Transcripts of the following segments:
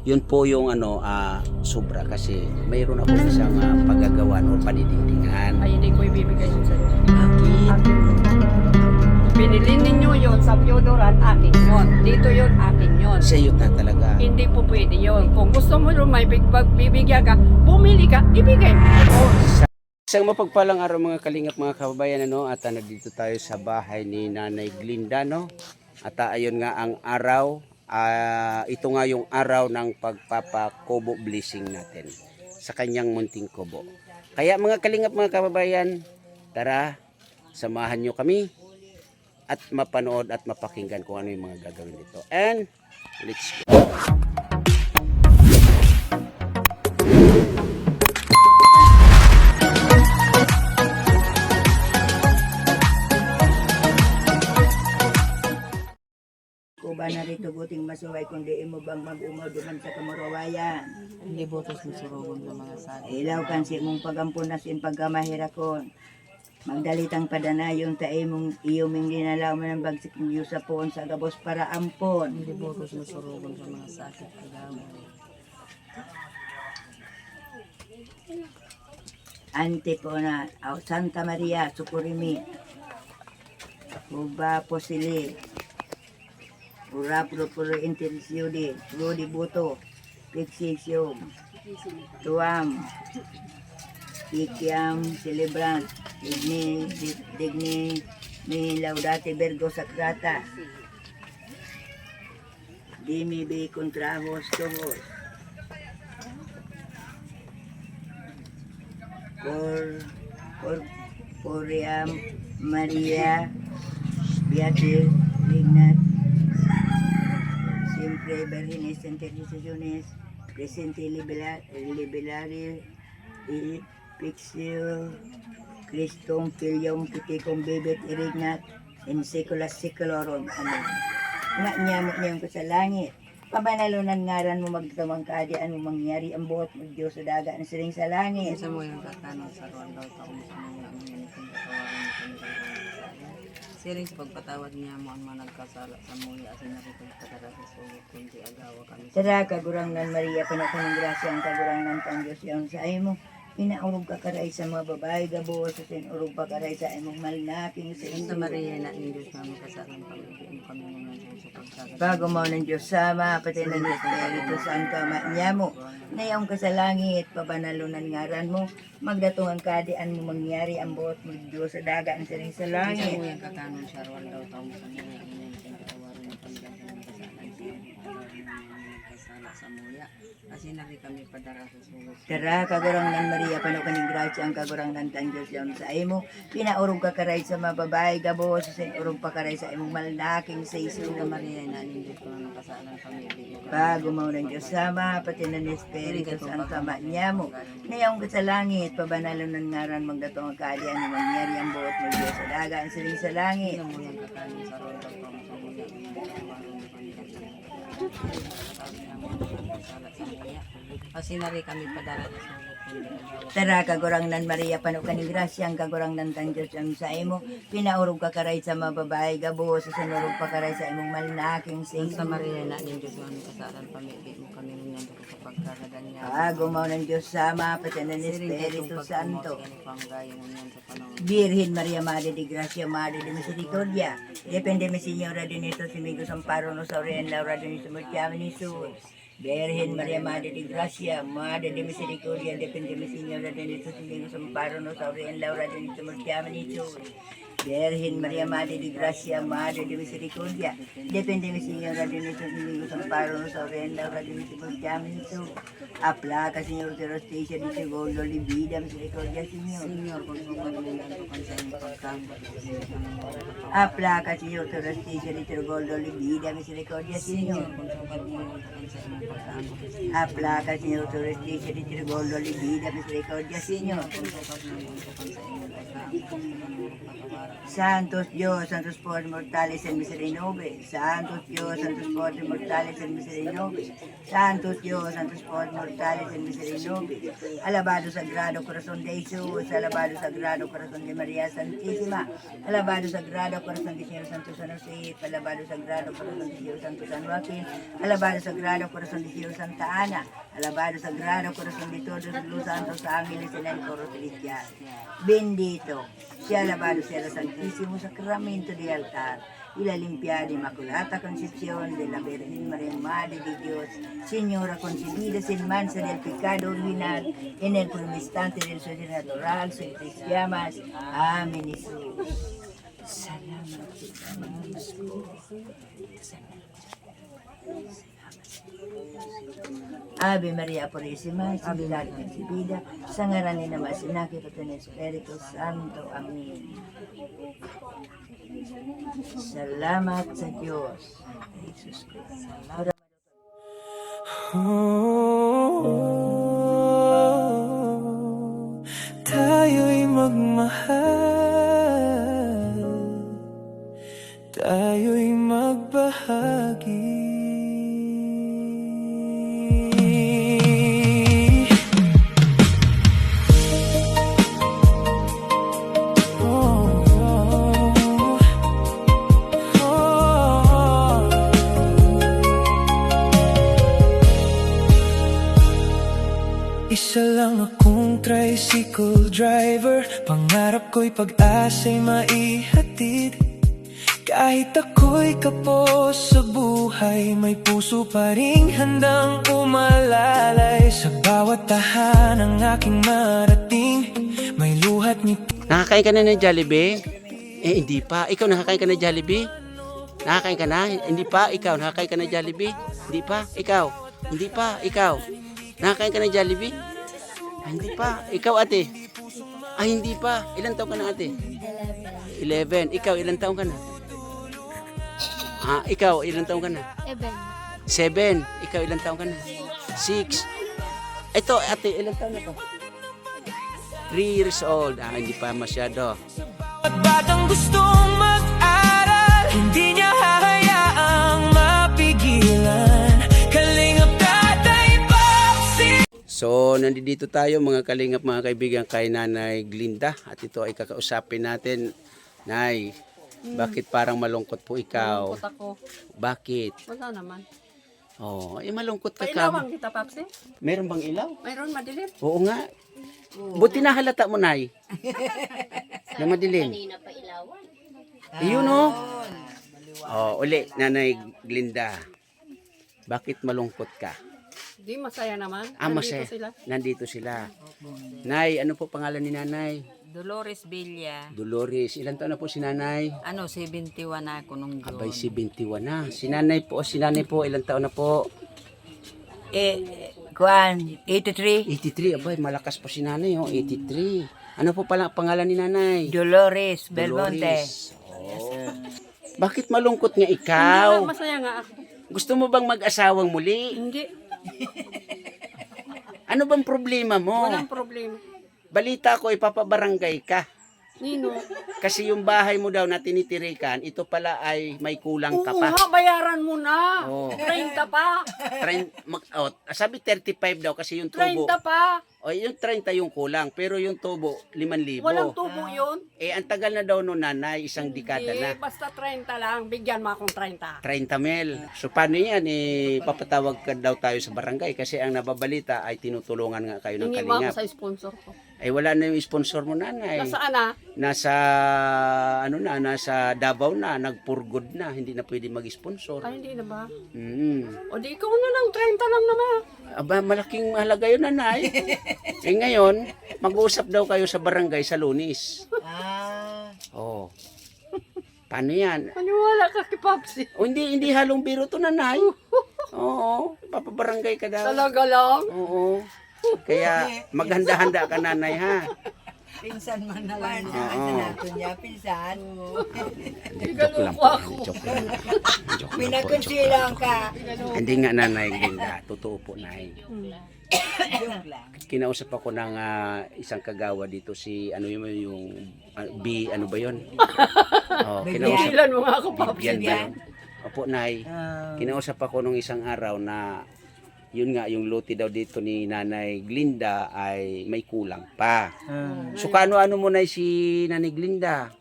Yun po yung sobra kasi mayroon ako isang paggagawa o panidingdingan. Ay, hindi ko ibibigay yun sa'yo. Bakit? Akin yun. Binili ninyo yun sa Piodoran, akin yun. Dito yun, akin yun. Sa iyo na talaga. Hindi po pwede yun. Kung gusto mo yun, may bibigyan ka, bumili ka, ibigay mo. Isang mapagpalang araw mga kalingap, mga kababayan, at nandito tayo sa bahay ni Nanay Glinda, no? At ayun nga ang araw, ito nga yung araw ng pagpapakubo blessing natin sa kanyang munting kubo. Kaya mga kalingap, mga kababayan, tara, samahan nyo kami at mapanood at mapakinggan kung ano yung mga gagawin dito. And let's go! Kuba na rito buting masuway kundi imo bang mag-umaw duman sa kamurawayan. Hindi botos musurugon sa mga sali. Ilaw kan si mong pagampunas in pagkamahirakon. Magdalitang padanayon ta imong iyuming dinalaw man ang bagsik niyo sa puon sa gabos para ampon. Hindi botos musurugon sa mga sakit kagamo. Antipona, Santa Maria, Sukurimi. Uba Posili. Ura Puro Interisiudi, Rudi Buto, Pixisium, Tuam, Ikiam, Celebrant, Digni, Mi Laudate Virgo Sacrata, Dimi Bi Contrahos Tuhos, Coriam Maria, Beatriz, Lignat, Siempre Virgenes Intercesiones, Presente Liberare, y Pixio, Christum Filium Piticum Bibit Irignat, in Secula Seculorum. Amen. Nga niya mo niyang sa langit. Pabanalunan ngaran mo magtamang kaadian mo mangyari ang buhat mo Diyos sa daga na siling sa langit. Isa mo yung tatanong sa ruwan daw taong sa mga ang yan kung katawaran mo kung siring sa pagpatawad niya mo ang mga nagkasala sa muli asin na kung patara sa sulit kundi agawa kami sa Tara, kagurangnan Maria, panakanong grasya ang kagurangnan pang Diyos yaon sa imo. Pinaurog ka karay sa mga babae, gabo, sa sinurog pa karay sa imong malnaking sa Santa imo. Maria na ng Diyos na magkasalang pag-ibig mo kami ng Diyos sa pagkakas. Bago mo ng Diyos sama, pati na ni Espiritu Santo, niya mo, na iyong kasalangit, pabanalunan ngaran mo, magdatungan kadian mo mangyari ang buot mo Diyos sa dagaan sa ring sa Isa mo langit. yung tatanong sa ruwan daw taong sa mga ang yan kung katawaran mo kami ng kasala sa muya. Kasi nari kami padara sa sulit. Tara, kagurangnan Maria, pano kaning grasya ang kagurangnan tang Diyos yaon sa imo. Pinaurog ka karay sa mga babae, gabo, sa sinurog pa karay sa imong malnaking sa Santa iso. Maria na ng Diyos ko na nakasalang kami ibig mo kami. Bago mo ng Diyos sama, pati na ni Espiritu Santo, niya mo, na iyong kasalangit, pabanalunan ngaran magdatong ang kaalian mo mangyari ang buot mo Diyos sa dagaan sa ring sa langit. Isa mo yung kakanin sa ruwan daw taong sa muya. Kasi nari kami padara sa sulit kundi agawa. Tara, kagurangnan Maria, pano kaning grasya ang kagurangnan tang Diyos ang sa imo. Pinaurog ka karay sa mga babae, gabo, sa sinurog pa karay sa imong malnaking sa Santa iso. Maria na ng Diyos na nakasalang kami ibig mo kami ng Diyos sa pagkakagan niya. Bago mo ng Diyos sama, pati na ni Espiritu Santo. Santo. Virgen Maria, Madre de Gracia, Madre de Misericordia, depende mi Señora de Nestor, si Miguel Amparo, nos aurean Laura de Nismo Chiamen Jesus. Virgen Maria, Madre de Gracia, Madre de Misericordia, depende mi Señora de Nestor, si Miguel Amparo, nos aurean Laura de Nismo Chiamen Jesus. Virgen Maria, Madre de Gracia, Madre de Misericordia, depende mi Señora de Nestor, si Miguel Amparo, nos aurean Laura de Nismo Chiamen Jesus. Aplaca, Señor, de Rostecia, de Segolo, Libida, Misericordia, Señor. Señor, kung sumaglilan ko sa iyong pagkambot, Aplaca, Señor, de Rostecia, de Segolo, Libida, Misericordia, Señor, Señor. kung sumaglilan ko sa iyong pagkambot, Aplaca, Señor, de Rostecia, de Segolo, Libida, Misericordia, Señor. kung sumaglilan ko sa iyong pagkambot, Santos Dios, Santos por mortales en miseria nobis. Santos Dios, Santos por mortales en miseria nobis. Santos Dios, Santos por mortales en miseria nobis. Alabado Sagrado Corazón de Jesús, alabado Sagrado Corazón de María Santísima, alabado Sagrado Corazón de Señor Santo San José, alabado Sagrado Corazón de Señor Santo San Joaquín, alabado Sagrado Corazón de Señor Santa Ana, alabado Sagrado Corazón de todos los santos ángeles en el coro celestial. Bendito sea alabado sea el Santísimo Sacramento de altar y la limpiada Inmaculada Concepción de la Virgen María Madre de Dios, Señora concebida sin mancha del pecado original, en el primer instante del sueño natural, soy cristiana. Amén Jesús. Ave María Purísima, sin pecado concebida, sa ngalan ni Namas Sinaki, Pati ng Espiritu Santo. Amen. Salamat sa Diyos. Jesus Christ. Tayo'y magmahal, tayo'y magbahagi. Isa lang akong tricycle driver, pangarap ko'y pag-asa'y maihatid. Kahit ako'y kapos sa buhay, may puso pa ring handang umalalay. Sa bawat tahanang aking marating, may luhat ngiti. Nakakain ka na ng Jollibee? Eh, hindi pa. Ikaw nakakain ka na Jollibee? Nakakain ka na? Hindi pa. Ikaw nakakain ka na Jollibee? Hindi pa. Ikaw? Hindi pa. Ikaw? Nakakain ka na Jollibee? Ah, hindi pa. Ikaw ate? Ah, hindi pa. Ilan taon ka na ate? 11. Ikaw, ilan taon ka na? Ah, ikaw, ilan taon ka na? 7. Ikaw, ilan taon ka na? 6. Ito, ate, ilan taon na ka? 3 years old. Ah, hindi pa masyado. At batang gustong mag-aral, hindi niya hahayaang mapigilan. Kalingap Tatay Popsi. So, nandito tayo mga kalingap, mga kaibigan, kay Nanay Glinda. At ito ay kakausapin natin. Nay, bakit parang malungkot po ikaw? Malungkot ako. Bakit? Wala naman. Oh, malungkot ka Pailawan kita, Papsi. Meron bang ilaw? Mayroon madilim. Oo nga. Buti na halata mo, Nay. Na madilim. Iyon, oh. Oh, uli, Nanay Glinda. Bakit malungkot ka? Di masaya naman. Ah, masaya. Nandito sila. Nandito sila. Nay, ano po pangalan ni Nanay? Dolores Villa. Dolores. Ilan taon na po si Nanay? 71 na ako nung June. Abay, 71 na. Si Nanay po, ilan taon na po? Kuan, 83. 83. Abay, malakas po si Nanay, oh. 83. Ano po pala pangalan ni Nanay? Dolores Belmonte. Dolores. Oh. Bakit malungkot nga Hindi ikaw? nga, masaya nga ako. Gusto mo bang mag-asawang muli? Hindi. Ano bang problema mo? Walang problema. Balita ko, ipapabarangay ka. Nino. Kasi yung bahay mo daw na tinitirikan, ito pala ay may kulang ka Oo pa. nga, bayaran mo na. Oo. 30 pa. Sabi 35 daw kasi yung 30 tubo. pa. O yung 30 yung kulang, pero yung tubo 5,000. Walang tubo yun. Eh ang tagal na daw no Nanay, isang dekada Hindi, na. basta 30 lang. Bigyan mo akong 30. 30 mil. So paano yan? Papatawag ka daw tayo sa barangay kasi ang nababalita ay tinutulungan nga kayo ng Hingi mo ako kalingap. sa sponsor ko. Ay wala na yung sponsor mo, Nanay. Nasaan na? Nasa Davao na, nagpurgod na, hindi na pwede mag-sponsor. Ay, hindi na ba? Mm. O di ikaw na lang, 30 lang naman. Aba, malaking halaga yun, Nanay. Eh ngayon, mag-uusap daw kayo sa barangay sa Lunis. Oh. Paano yan? Maniwala ka kay Papsi. O hindi halong biro to, Nanay. Oo, papabarangay ka daw. Talaga lang. Oo. Kaya maghanda-handa ka, Nanay, ha? Pinsan man na lang. Asa nato niya, pinsan. Joke lang po. Joke lang. Joke lang po. Pinakonsilang ka. Hindi nga Nanay Glinda, totoo po Nay. Joke lang. Kinausap ako ng isang kagawa dito si ano yung B ano ba 'yon? Oh, kinausap Ilan mo nga ako pa. Bibian ba yun? Opo Nay. Ah, Kinausap ako nung isang araw na yun nga yung lote daw dito ni Nanay Glinda ay may kulang pa. So kaano-ano mo na si Nanay Glinda?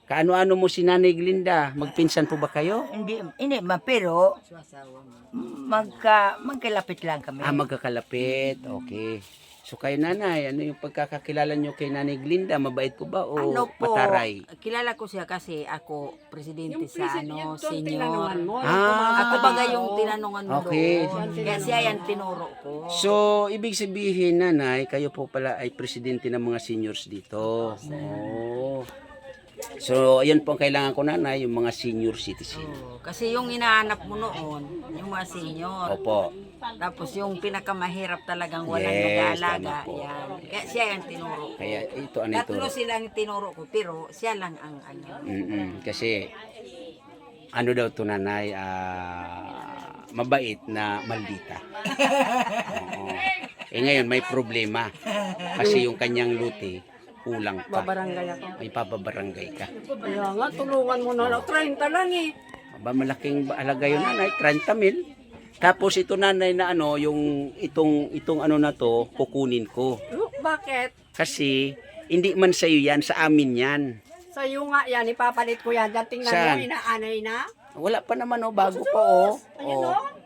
Kaano-ano mo si Nanay Glinda? Magpinsan po ba kayo? hindi pero magkalapit lang kami. Ah, magkakalapit. Okay. So kayo Nanay, ano yung pagkakakilala nyo kay Nanay Glinda? Mabait po ba o Ano po, mataray? kilala ko siya kasi ako presidente Yung sa yung senior. tinanungan mo. Ah, Ako baga yung tinanungan mo Okay. doon. Kaya siya yan tinuro ko. So, ibig sabihin, Nanay, kayo po pala ay presidente ng mga seniors dito. Oh. So, ayan po ang kailangan ko, Nanay, yung mga senior citizen. Oo, kasi yung inaanap mo noon, yung mga senior. Opo. Tapos yung pinakamahirap talagang walang Yes, nag-aalaga. tama po. Yan. Kaya siya yung tinuro ko. Kaya ito, ano ito? Tatlo silang tinuro ko, pero siya lang ang ano. Kasi, ano daw to Nanay, mabait na maldita. Oo. Eh ngayon, may problema. Kasi yung kanyang luti, kulang pa. Babarangay ako. May papabarangay ka. Kaya nga, tulungan mo na lang. 30 lang eh. Aba, malaking halaga yun Nanay, 30,000. Tapos ito Nanay na ano, yung itong ano na to, kukunin ko. Bakit? Kasi hindi man sa iyo yan, sa amin yan. Sa'yo nga yan, ipapalit ko yan. Diyan tingnan Saan? mo, inaanay na. Wala pa naman bago pa oh. Ayun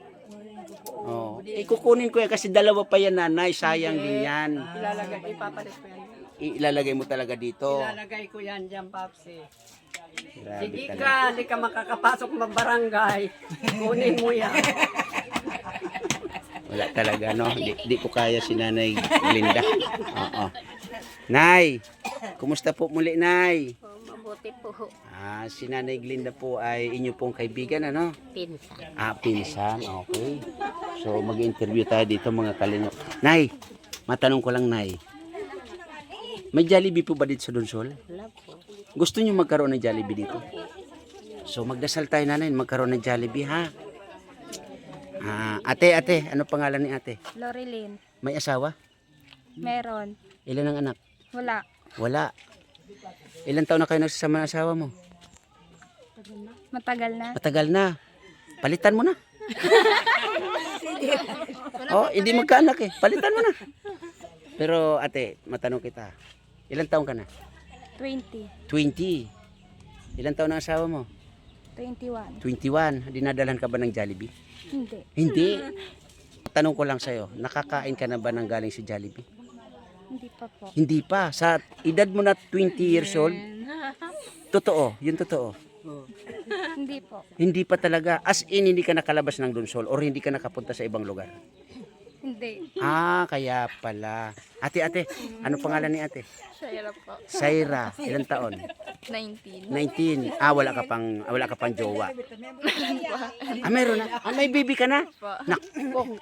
Oh. Kukunin ko yan kasi dalawa pa yan Nanay, sayang din yan. Ilalagay, ipapalit ko yan. Ilalagay mo talaga dito. Ilalagay ko yan dyan, Papsi. Grabe Hindi talaga. ka, hindi ka makakapasok ng barangay. Kunin mo yan. Wala talaga no. Di ko kaya si Nanay Glinda. Oo. Nay, kumusta po muli Nay? Mabuti po. Si Nanay Glinda po ay inyo pong kaibigan ano? Pinsan. Pinsan, okay. So mag-interview tayo dito mga kalingap. Nay, matanong ko lang Nay. May Jollibee po ba dito sa Donsol? Wala po. Gusto niyo magkaroon ng Jollibee dito? So magdasal tayo Nanay, magkaroon ng Jollibee ha. Ate, ano pangalan ni ate? Loreline. May asawa? Meron. Ilan ang anak? Wala. Wala. Ilan taon na kayo nagsasama ng asawa mo? Matagal na. Matagal na. Palitan mo na. Hindi magkaanak eh. Palitan mo na. Pero ate, matanong kita. Ilan taon ka na? 20. 20. Ilan taon na asawa mo? 21. 21. Dinadalan ka ba ng Jollibee? Hindi. Hindi. Tanong ko lang sa'yo, nakakain ka na ba ng galing sa Jollibee? Hindi pa po. Hindi pa. Sa edad mo na 20 years old, totoo, yun totoo. Hindi po. Hindi pa talaga. As in, hindi ka nakalabas ng Donsol or hindi ka nakapunta sa ibang lugar. Hindi. Kaya pala. Ate, ano pangalan ni ate? Shira po. Saira. Ilang taon? 19. 19. Wala ka pang jowa. Meron na. May baby ka na? Nako.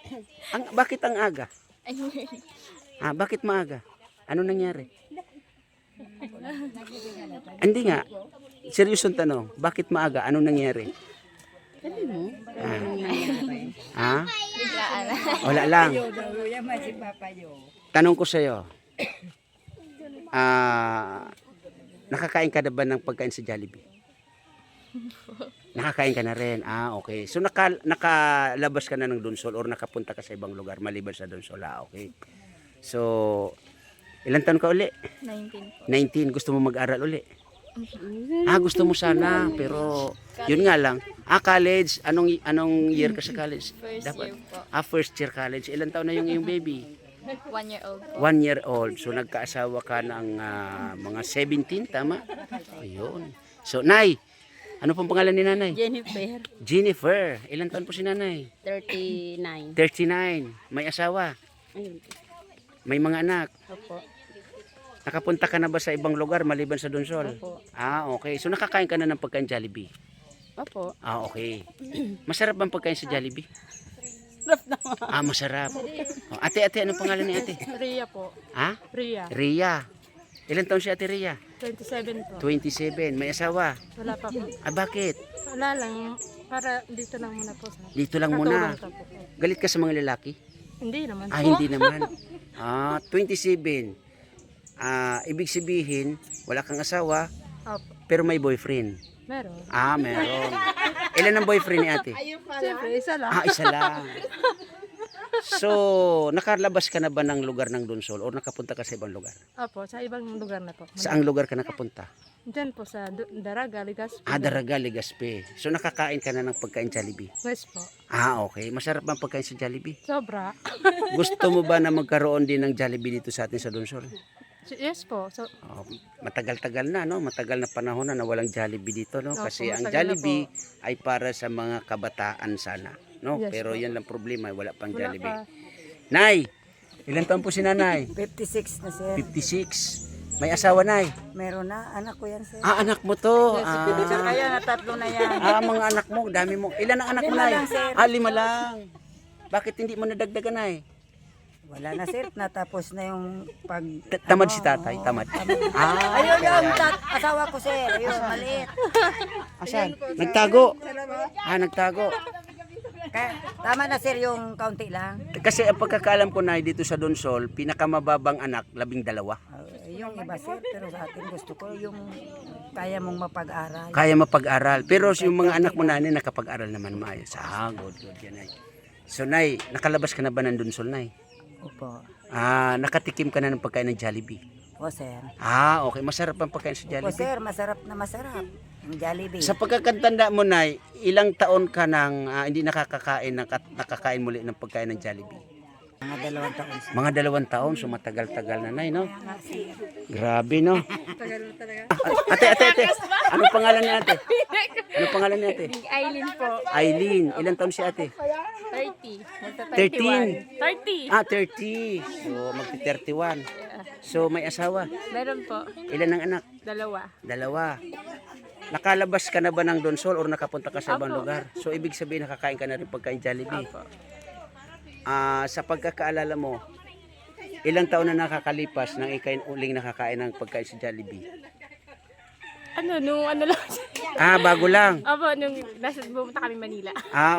Bakit ang aga? Bakit maaga? Ano nangyari? Hindi nga. Seryosong tanong. Bakit maaga? Ano nangyari? Biglaan. Wala lang. Tanong ko sa'yo. Nakakain ka na ba ng pagkain sa Jollibee? Nakakain ka na rin. Okay. So nakalabas ka na ng Donsol or nakapunta ka sa ibang lugar maliban sa Donsol. Okay. So, ilan taon ka uli? 19 po. 19. Gusto mo mag-aral uli? Gusto mo sana, pero yun nga lang. College. Anong year ka sa college? First year po. First year college. Ilan taon na yung iyong baby? 1 year old. 1 year old. So nagkaasawa ka ng mga 17, tama? Ayun. So, Nay, ano pong pangalan ni Nanay? Jennifer. Jennifer. Ilan taon po si Nanay? 39. 39. May asawa? Ayun. May mga anak? Opo. Nakapunta ka na ba sa ibang lugar maliban sa Donsol? Opo. Okay. So nakakain ka na ng pagkain Jollibee? Opo. Okay. Masarap bang pagkain sa Jollibee? Sarap naman. Masarap. Ate, anong pangalan ni ate? Ria po. Ha? Ria. Ria. Ilan taon si Ate Rhea? 27 po. 27. May asawa? Wala pa po. Bakit? Wala lang. Para dito lang muna po. Dito lang muna. Katulong ka po. Galit ka sa mga lalaki? Hindi naman po. Hindi naman. 27. Ibig sabihin, wala kang asawa, Opo. pero may boyfriend. Meron. Meron. Ilan ang boyfriend ni ate? Siyempre, isa lang. Isa lang. So, nakalabas ka na ba ng lugar ng Donsol o nakapunta ka sa ibang lugar? Opo, sa ibang lugar na po. Saang lugar ka nakapunta? Diyan po sa Daraga, Ligas. Daraga, Legazpi. So, nakakain ka na ng pagkain Jollibee? West po. Okay. Masarap ba ang pagkain sa Jollibee? Sobra. Gusto mo ba na magkaroon din ng Jollibee dito sa atin sa Donsol? Yes po. So, Matagal-tagal na, no? Matagal na panahon na walang Jollibee dito, no? Opo, Kasi ang matagal na Jollibee ay para sa mga kabataan sana, no? Yes Pero po. yan lang problema, wala pang wala Jollibee. pa. Nay, ilan taon po si nanay? 56 na sir. 56. May asawa, nay? Meron na, anak ko yan sir. Anak mo to. Kaya na tatlo na yan. Mga anak mo, dami mo. Ilan ang anak mo, Lima nay? lang, sir. 5 lang. Bakit hindi mo nadagdagan, nay? Wala na sir, natapos na yung pag... Tamad si tatay, tamad. Ayun yung asawa ko sir, ayun, maliit. Asan? Nagtago. Nagtago. Tama na sir yung kaunti lang. Kasi ang pagkakaalam ko, nay, dito sa Donsol, pinakamababang anak, 12. Yung iba sir, pero sa atin gusto ko yung kaya mong mapag-aral. Kaya mapag-aral. Pero yung mga anak mo na nakapag-aral naman maayos. Good yan, nay. So, nay, nakalabas ka na ba ng Donsol, nay? Opo. Nakatikim ka na ng pagkain ng Jollibee? O sir. Okay. Masarap ang pagkain sa O Jollibee? sir, masarap na masarap. Yung Jollibee. Sa pagkakatanda mo, nay, ilang taon ka nang hindi nakakain muli ng pagkain ng Jollibee? Mga 2 taon sir. Mga 2 taon, so matagal-tagal na, nay, no? Grabe, no? Tagal na talaga. Ate. Anong pangalan ni ate? Anong pangalan ni ate? Aileen po. Aileen. Ilang taon si ate? 30. 13. 30. 30. So, magti-31. So, may asawa. Meron po. Ilan ang anak? 2. 2. Nakalabas ka na ba ng Donsol or nakapunta ka sa ibang Opo. lugar? So, ibig sabihin nakakain ka na rin pagkain Jollibee. Opo. Sa pagkakaalala mo, ilang taon na nakakalipas nang ikaw uling nakakain ng pagkain sa Jollibee? Nung ano lang. Bago lang. Opo, nung pumunta kami Manila.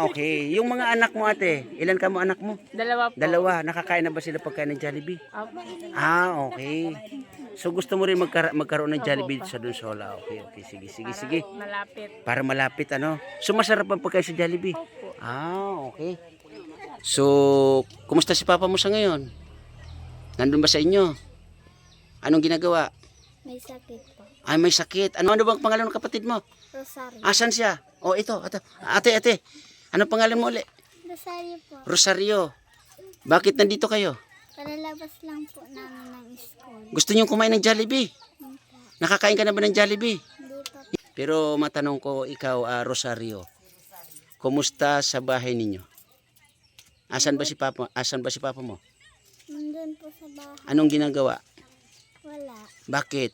Okay. Yung mga anak mo, ate, ilan ka mo anak mo? 2 po. 2. Nakakain na ba sila pagkain ng Jollibee? Opo. Okay. So gusto mo rin magkaroon ng Jollibee sa Donsol. Okay. Sige. Malapit. Para malapit, ano? So masarap ang pagkain sa Jollibee? Opo. Okay. So, kumusta si Papa mo sa ngayon? Nandun ba sa inyo? Anong ginagawa? May sakit po. May sakit. Ano bang pangalan ng kapatid mo? Rosario. Asan siya? Ito. Ate. Anong pangalan mo ulit? Rosario po. Rosario. Bakit nandito kayo? Palalabas lang po namin ng school. Gusto niyo kumain ng Jollibee? Hindi po. Nakakain ka na ba ng Jollibee? Hindi pa po. Pero matanong ko, ikaw, Rosario, kumusta sa bahay ninyo? Asan ba si Papa mo? Nandun po sa bahay. Anong ginagawa? Wala. Bakit?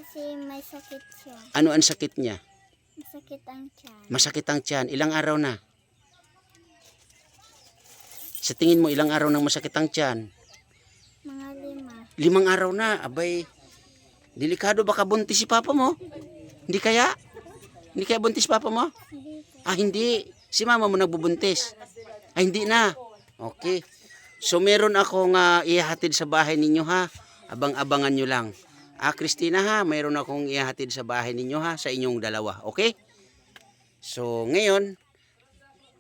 Kasi may sakit siya. Ano ang sakit niya? Masakit ang tiyan. Masakit ang tiyan. Ilang araw na? Sa tingin mo, ilang araw nang masakit ang tiyan? Mga 5. 5 araw na. Abay, delikado baka buntis si Papa mo? Hindi kaya? Hindi kaya buntis Papa mo? Hindi po. Hindi. Si Mama mo nagbubuntis. Hindi na. Okay. So meron akong ihahatid sa bahay ninyo, ha. Abang-abangan nyo lang. Christina, ha, mayroon akong ihahatid sa bahay ninyo, ha, sa inyong 2. Okay? So ngayon,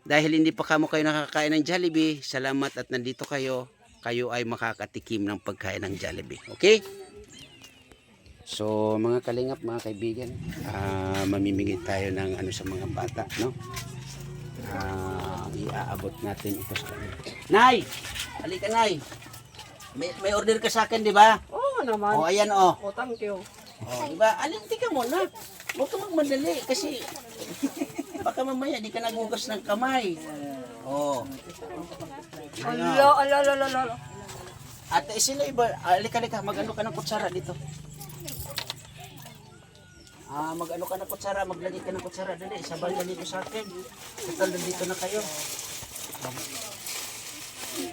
dahil hindi pa kayo nakakain ng Jollibee, salamat at nandito kayo. Kayo ay makakatikim ng pagkain ng Jollibee. Okay? So mga kalingap, mga kaibigan, mamimigay tayo ng sa mga bata, no? Iaabot natin ito sa kanila. Nay! Halika, Nay! May order ka sa akin, di ba? Oo naman. Ayan, Thank you. di ba? Tika muna. Huwag ka magmadali kasi baka mamaya di ka nagugas ng kamay. Ala. At sila iba, halika, mag-ano ka ng kutsara dito. Mag-ano ka ng kutsara, maglagay ka ng kutsara. Dali, sabay na dito sa akin. Total, nandito na kayo.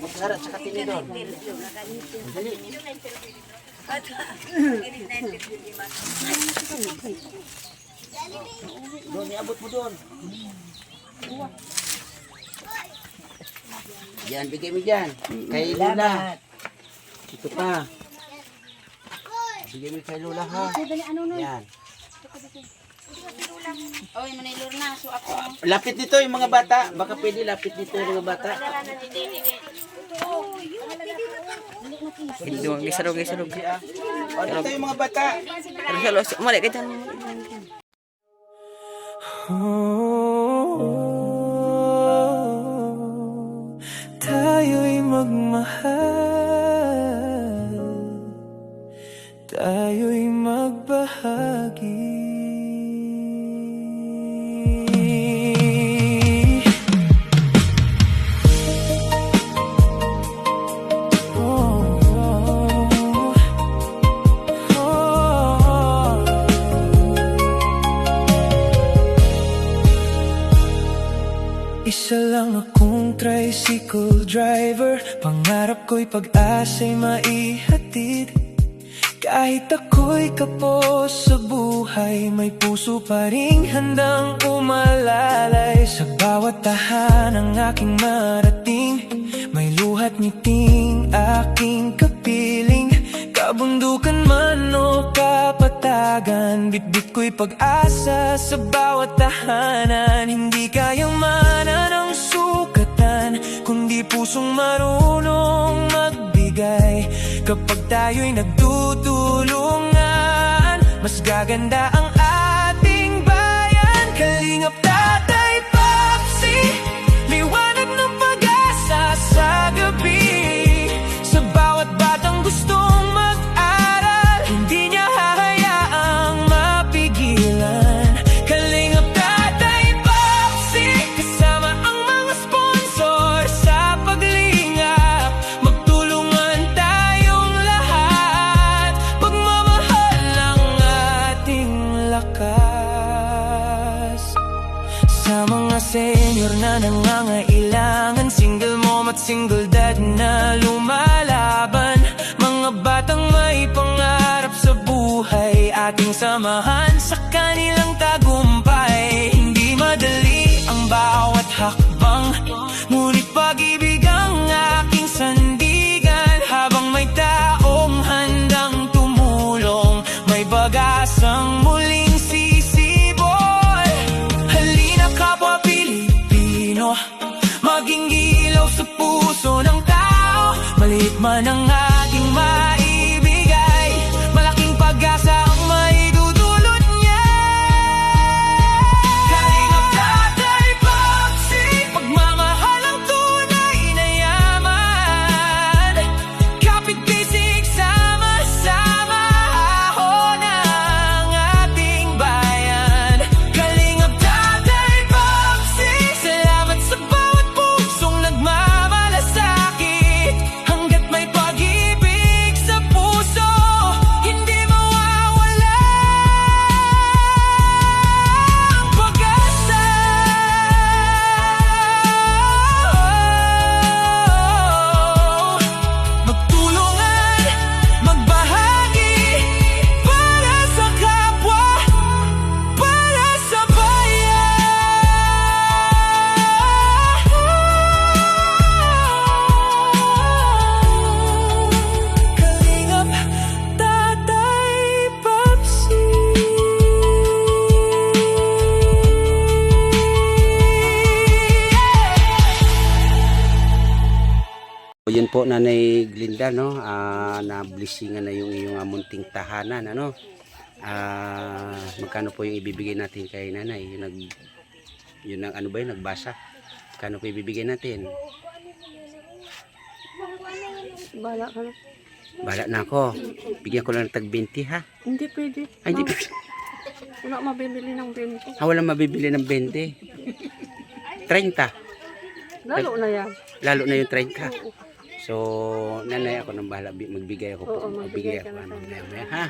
Magsarat sa katinidor. Dali. Doon, iabot mo doon. Yan, bigay mo dyan. Kay Lola. Salamat. Ito pa. Bigay mo kay Lola ha. Yan. Oy, manilor na. So ako. Lapit dito yung mga bata. Baka pwede lapit dito yung mga bata. Gisarog. O, dito yung mga bata. Umalik ka dyan. Tayo'y magmahal, tayo'y magbahagi. Isa lang akong tricycle driver, pangarap ko'y pag-asa'y maihatid. Kahit ako'y kapos sa buhay, may puso pa ring handang umalalay. Sa bawat tahanang aking marating, may luhat ngiting aking kapiling. Kabundukan man o kapatagan, bitbit ko'y pag-asa sa bawat tahanan. Hindi kayang mana ng sukatan, kundi pusong marunong magbigay. Kapag tayo'y nagtutulungan, mas gaganda ang ating bayan. Kalingap Tatay Papsi, liwanag ng pag-asa sa gabi. Sa bawat batang gustong mag-aral, hindi niya hahayaang mapigilan. Kalingap Tatay Papsi, kasama ang mga sponsor sa paglingap. Magtulungan tayong lahat, pagmamahal ang ating lakas. Sa mga senior na nangangailangan, single mom at single dad na lumalaban, mga batang may pangarap sa buhay, ating samahan sa kanilang tagumpay. Hindi madali ang bawat hakbang, ngunit pag-ibig ang aking sandigan. Habang may taong handang tumulong, may pag-asang muling sisibol. Halina kapwa Pilipino, maging ilaw sa puso ng tao. Maliit man ang ating maibigay, malaking pag-asa ang maidudulot niya. Kalingap Tatay Papsi, pagmamahal ang tunay na yaman. Kapit bisig, sama-sama, ahon ang ating bayan. Kalingap Tatay Papsi, salamat sa bawat pusong nagmamalasakit. Hanggat may pag-ibig sa puso, hindi mawawala ang pag-asa. Magtulungan, magbahagi, para sa kapwa, para sa bayan. Kalingap Tatay Papsi. O, yun po Nanay Glinda, no? Na-blessingan na yung iyong munting tahanan, ano? Magkano po yung ibibigay natin kay Nanay? Yun ang ano ba yun, nagbasa? Magkano po ibibigay natin? Bala ka na. Bala na ako. Bigyan ko lang ng tag 20 ha? Hindi pwede. Ay, hindi. Wala mabibili ng bento. Walang mabibili ng 20. 30. Lalo na yan. Lalo na yung 30. So, Nanay, ako nang bahala. Magbigay ako po. Oo, magbigay ka na ano, tayo. mamaya, ha?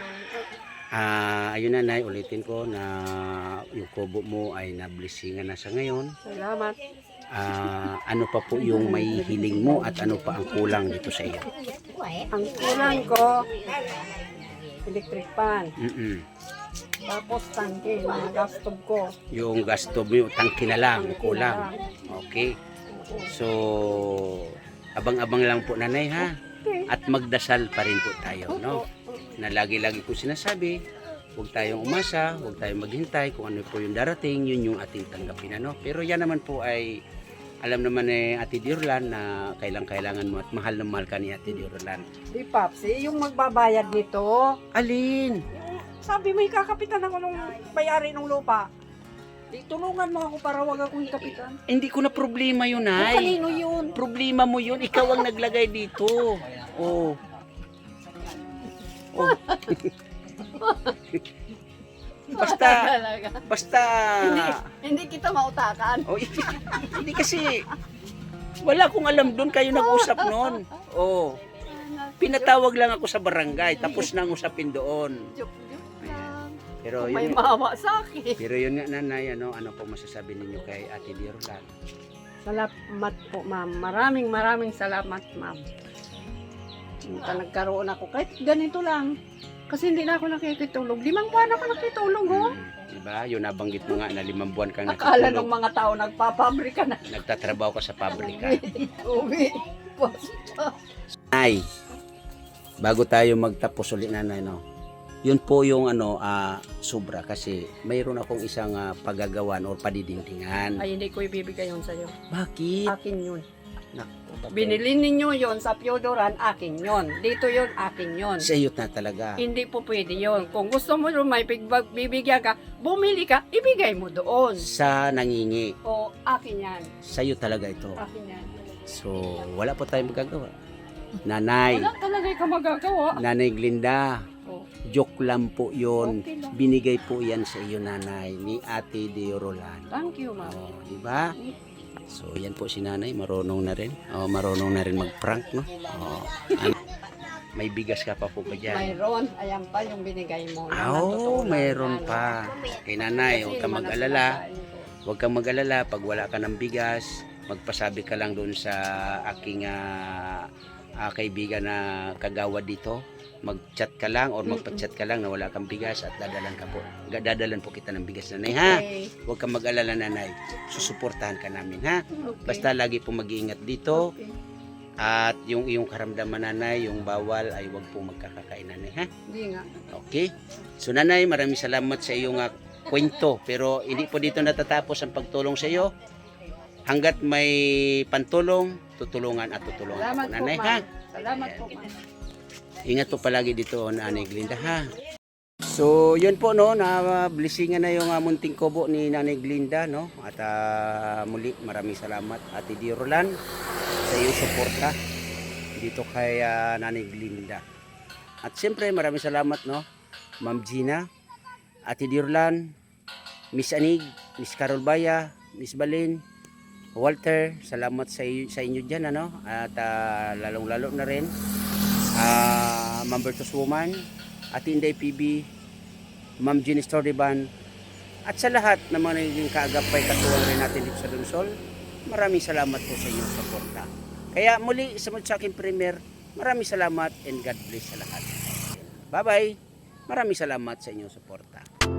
Ayun Nanay, ulitin ko na yung kubo mo ay na-blessingan na sa ngayon. Salamat. ano pa po yung may hiling mo at ano pa ang kulang dito sa iyo? Ang kulang ko, electric pan. Mm-mm. Tapos tangke, mga gastob ko. Yung gasto mo, yung tangki na lang, kulang. Okay. So, abang-abang lang po nanay ha. At magdasal pa rin po tayo, no? Na lagi-lagi po sinasabi, huwag tayong umasa, huwag tayong maghintay kung ano po yung darating, yun yung ating tanggapin, ano? Pero yan naman po ay, alam naman ni Ate Diorlan na kailangan mo at mahal na mahal ka ni Ate Diorlan. Di Papsi, yung magbabayad nito, Alin? sabi mo ikakapitan ako nung bayari ng lupa. Di tulungan mo ako para wag akong kapitan. Hindi ko na problema yun, Kung ay. kanino yun? Problema mo yun, ikaw ang naglagay dito. Oh. Oh. Basta Hindi kita mautakan. oh, hindi kasi wala akong alam doon, kayo nag-usap noon. Oh. Pinatawag lang ako sa barangay, tapos nang usapin doon. Joke lang. Pero May yun, mawa sa akin. pero yun nga nanay, ano po masasabi ninyo kay Ate Diorlan? Salamat po, ma'am. Maraming salamat, ma'am. Nagkaroon ako. Kahit ganito lang. Kasi hindi na ako nakikitulog. 5 buwan ako nakitulog, oh. Diba? Yun nabanggit mo nga na 5 buwan kang Akala ng nakitulog. mga tao nagpapabrika na. Nagtatrabaho ka sa pabrika. Uwi. Nay, bago tayo magtapos ulit nanay, no? Yun po yung sobra kasi mayroon akong isang paggagawan or padidingdingan. Ay, hindi ko ibibigay yun sa'yo. Bakit? Akin yun. Naku, bakit? Binili ninyo yun sa Piodoran, akin yun. Dito yun, akin yun. Sa iyo na talaga. Hindi po pwede yun. Kung gusto mo yun, may bibigyan ka, bumili ka, ibigay mo doon. Sa nangingi. O, akin yan. Sa iyo talaga ito. Akin yan. So, wala po tayong magagawa. Nanay, Wala talaga ka magagawa. Nanay Glinda, Oh, joke lang po yun. okay lang. Binigay po yan sa iyo nanay ni Ate Diorlan. Thank you, ma'am. Oh, di ba? So, yan po si nanay, marunong na rin. Oh, marunong na rin mag-prank, no? Oh. May bigas ka pa po ba dyan? Mayroon. Ayan pa yung binigay mo. Naman, Oh, totoo lang mayroon yan. pa. Kay nanay, Kasi huwag kang naman ang mag-alala. sinasain ko. Huwag kang mag-alala pag wala ka ng bigas, magpasabi ka lang doon sa aking kaibigan na kagawad dito. Mag-chat ka lang or magpa-chat ka lang na wala kang bigas at dadalan po kita ng bigas nanay ha. Okay. Huwag kang mag-alala nanay. Susuportahan ka namin ha. Okay. Basta lagi po mag-iingat dito Okay. at yung iyong karamdaman nanay, yung bawal ay huwag po magkakakain nanay ha. Hindi nga. Okay? So nanay, maraming salamat sa iyong kwento. Pero hindi po dito natatapos ang pagtulong sa iyo. Hanggat may pantulong, tutulungan at tutulungan Salamat po po, nanay ha. ma'am. Salamat po, ma'am. Ingat po palagi dito Nanay Glinda ha. So yun po no, na blessingan na yung munting kubo ni Nanay Glinda no. At muli maraming salamat Ate Diorlan sa iyong suporta dito kay Nanay Glinda. At siyempre maraming salamat no, Ma'am Gina, Ate Diorlan, Miss Anig, Miss Carol Baya, Miss Balin, Walter, salamat sa inyo dyan ano. At lalong-lalo na rin Ma'am Bertos Woman, Ate Inday PB, Ma'am Jenny Stordiban, at sa lahat ng mga naging kaagapay katuwang rin natin dito sa Donsol, maraming salamat po sa inyong suporta. Kaya muli sa akin Premier, maraming salamat and God bless sa lahat. Bye-bye! Maraming salamat sa inyong suporta.